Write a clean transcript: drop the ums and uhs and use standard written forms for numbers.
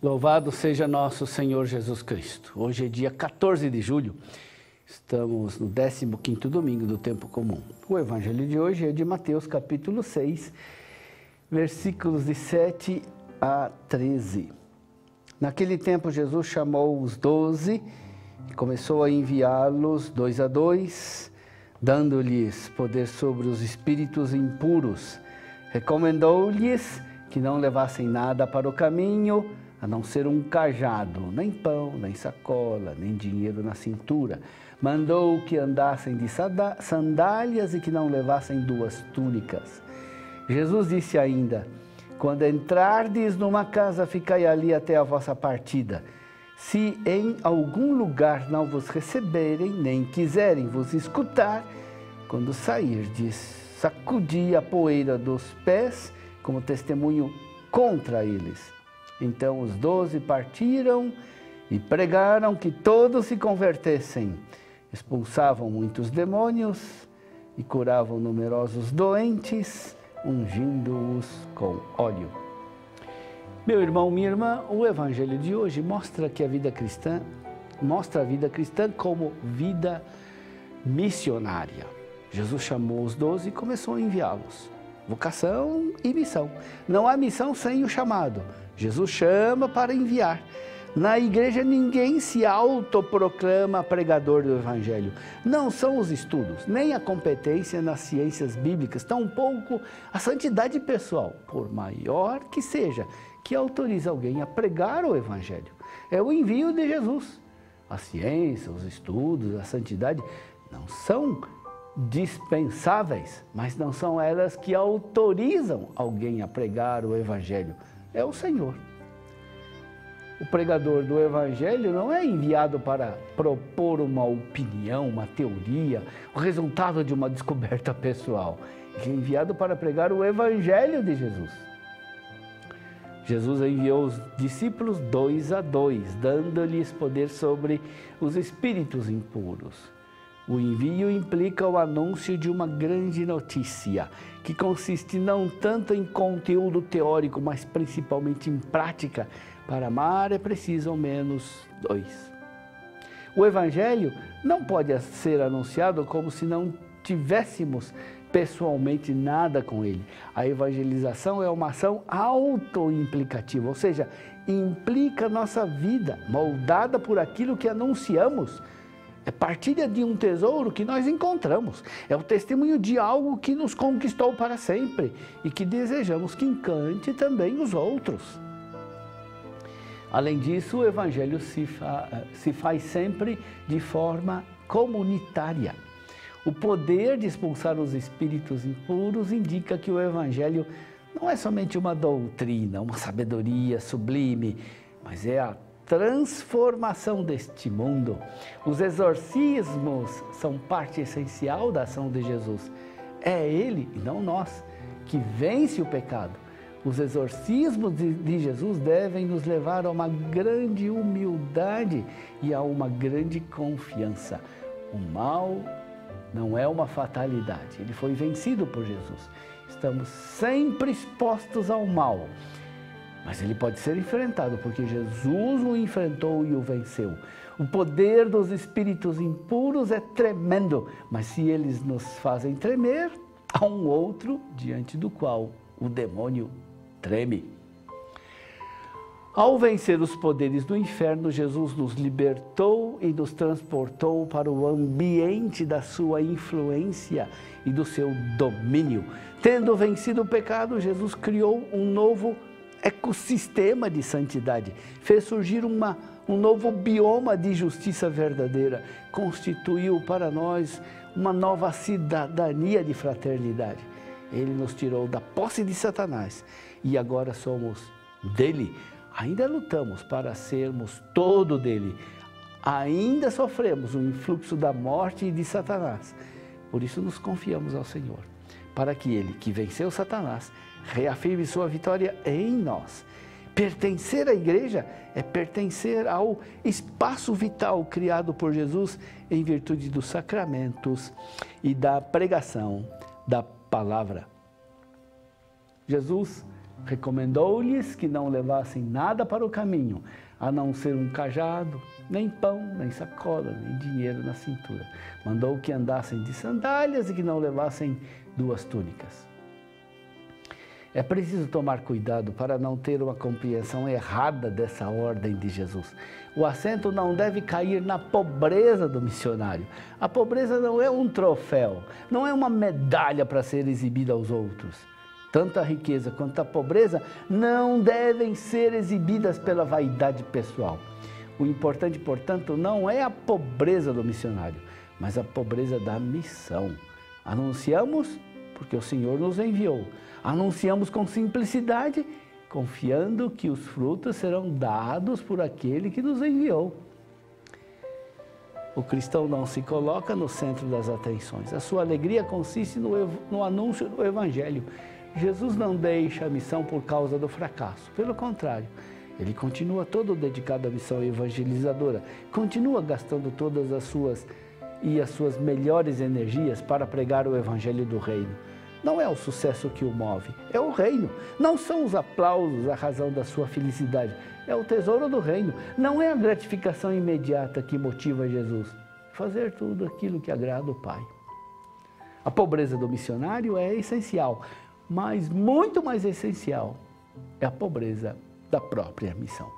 Louvado seja nosso Senhor Jesus Cristo. Hoje é dia 14 de julho, estamos no 15º domingo do tempo comum. O evangelho de hoje é de Mateus capítulo 6, versículos de 7 a 13. Naquele tempo Jesus chamou os 12 e começou a enviá-los 2 a 2, dando-lhes poder sobre os espíritos impuros. Recomendou-lhes que não levassem nada para o caminho, a não ser um cajado, nem pão, nem sacola, nem dinheiro na cintura. Mandou que andassem de sandálias e que não levassem 2 túnicas. Jesus disse ainda: quando entrardes numa casa, ficai ali até a vossa partida. Se em algum lugar não vos receberem, nem quiserem vos escutar, quando sairdes, sacudi a poeira dos pés como testemunho contra eles. Então os 12 partiram e pregaram que todos se convertessem. Expulsavam muitos demônios e curavam numerosos doentes, ungindo-os com óleo. Meu irmão, minha irmã, o evangelho de hoje mostra a vida cristã como vida missionária. Jesus chamou os 12 e começou a enviá-los. Vocação e missão. Não há missão sem o chamado. Jesus chama para enviar. Na igreja ninguém se autoproclama pregador do evangelho. Não são os estudos, nem a competência nas ciências bíblicas, tampouco a santidade pessoal, por maior que seja, que autoriza alguém a pregar o evangelho. É o envio de Jesus. A ciência, os estudos, a santidade não são dispensáveis, mas não são elas que autorizam alguém a pregar o evangelho. É o Senhor. O pregador do evangelho não é enviado para propor uma opinião, uma teoria, o resultado de uma descoberta pessoal. É enviado para pregar o evangelho de Jesus. Jesus enviou os discípulos 2 a 2, dando-lhes poder sobre os espíritos impuros. O envio implica o anúncio de uma grande notícia, que consiste não tanto em conteúdo teórico, mas principalmente em prática. Para amar é preciso ao menos 2. O evangelho não pode ser anunciado como se não tivéssemos pessoalmente nada com ele. A evangelização é uma ação autoimplicativa, ou seja, implica nossa vida, moldada por aquilo que anunciamos. É partilha de um tesouro que nós encontramos. É o testemunho de algo que nos conquistou para sempre e que desejamos que encante também os outros. Além disso, o evangelho se faz sempre de forma comunitária. O poder de expulsar os espíritos impuros indica que o evangelho não é somente uma doutrina, uma sabedoria sublime, mas é a transformação deste mundo. Os exorcismos são parte essencial da ação de Jesus. É Ele, e não nós, que vence o pecado. Os exorcismos de Jesus devem nos levar a uma grande humildade e a uma grande confiança. O mal não é uma fatalidade, ele foi vencido por Jesus. Estamos sempre expostos ao mal. Mas ele pode ser enfrentado, porque Jesus o enfrentou e o venceu. O poder dos espíritos impuros é tremendo, mas se eles nos fazem tremer, há um outro diante do qual o demônio treme. Ao vencer os poderes do inferno, Jesus nos libertou e nos transportou para o ambiente da sua influência e do seu domínio. Tendo vencido o pecado, Jesus criou um novo ecossistema de santidade, fez surgir um novo bioma de justiça verdadeira, constituiu para nós uma nova cidadania de fraternidade. Ele nos tirou da posse de Satanás e agora somos dele. Ainda lutamos para sermos todo dele, ainda sofremos o influxo da morte e de Satanás. Por isso nos confiamos ao Senhor, para que Ele, que venceu Satanás, reafirme sua vitória em nós. Pertencer à igreja é pertencer ao espaço vital criado por Jesus em virtude dos sacramentos e da pregação da palavra. Jesus recomendou-lhes que não levassem nada para o caminho, a não ser um cajado, nem pão, nem sacola, nem dinheiro na cintura. Mandou que andassem de sandálias e que não levassem 2 túnicas. É preciso tomar cuidado para não ter uma compreensão errada dessa ordem de Jesus. O acento não deve cair na pobreza do missionário. A pobreza não é um troféu, não é uma medalha para ser exibida aos outros. Tanto a riqueza quanto a pobreza não devem ser exibidas pela vaidade pessoal. O importante, portanto, não é a pobreza do missionário, mas a pobreza da missão. Anunciamos porque o Senhor nos enviou. Anunciamos com simplicidade, confiando que os frutos serão dados por aquele que nos enviou. O cristão não se coloca no centro das atenções. A sua alegria consiste no anúncio do Evangelho. Jesus não deixa a missão por causa do fracasso. Pelo contrário, ele continua todo dedicado à missão evangelizadora. Continua gastando todas as suas melhores energias para pregar o Evangelho do Reino. Não é o sucesso que o move, é o reino. Não são os aplausos a razão da sua felicidade, é o tesouro do reino. Não é a gratificação imediata que motiva Jesus. Fazer tudo aquilo que agrada o Pai. A pobreza do missionário é essencial, mas muito mais essencial é a pobreza da própria missão.